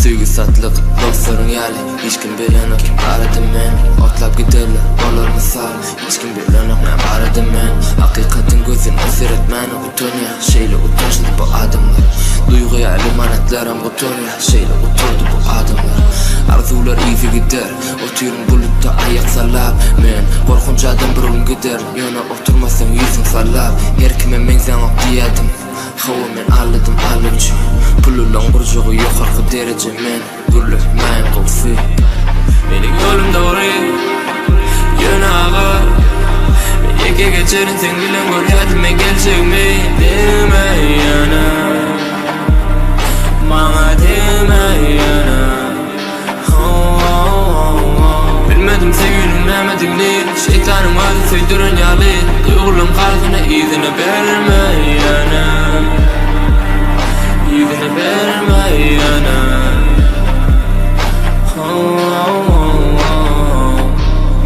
Süýgü satlyk dostlaryň ýaly hiç kim bilenok baradım men otlap giderler bolar mysal hiç kim bilenok ne baradım men hakikatin gözün öseretmen utonya şeýle utançly bu adamlar duyguya limanatlaram utonya şeýle uturdu bu adamlar arzular izi gider oturum bulutta ayak salap men korkunç adam bir gün gider yana oturmasam yüzüm sallap her kime men sana diýedim hawa men aldım alınçı pululan burjuğu yokarkı derece men gürlükmeyin kolsi benim yolum doğru yöne ağa yeke geçerin sen bilen görüyatime gelçekmi deme yana bana deme yana bilmedim sevgilim nemedigni şeytanım adı söydürün yalı duygulam kalkına izine verme yana izine verme yana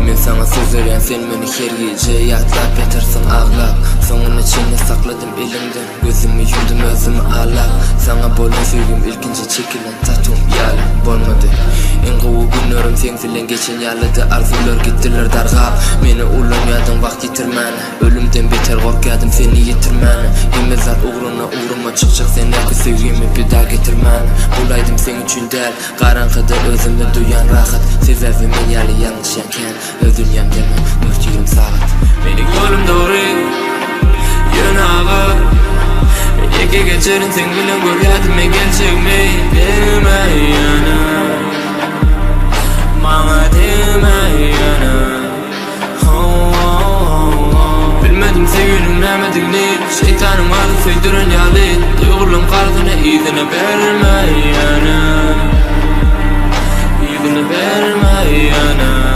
men sana söz veren sen meni hergice ýatlap ýatarsyň aglap soňuny içinde sakladım elimden gözümü yumdum özümü alap sana bolan söýgüm ilkinji çekilen tatum ýaly bolmady en gowy günlerim sen bilen geçen ýalydy arzular gitdiler dargap meni ulanýadym wagt ýitirmäni ölümden beter gorkadym seni ýitirmäni hemezat ugruna ugruma çykjak sen näki sevgimi bir daha getirmäni bulaydym sen üçin däl garankyda özümni duýan rahat sebäbi men ýaly ýalňyş eken özülýän deme 4 ýyl sagat meni ýolum dogry ýöne ağa yeke geçerin sen bilen görýärdim gelçekmi deme ýana bana deme yana bilmedim sevgilim nemedigni şeytanım adı söydürün ýaly duygulam kalkına izine verme yana izine verme yana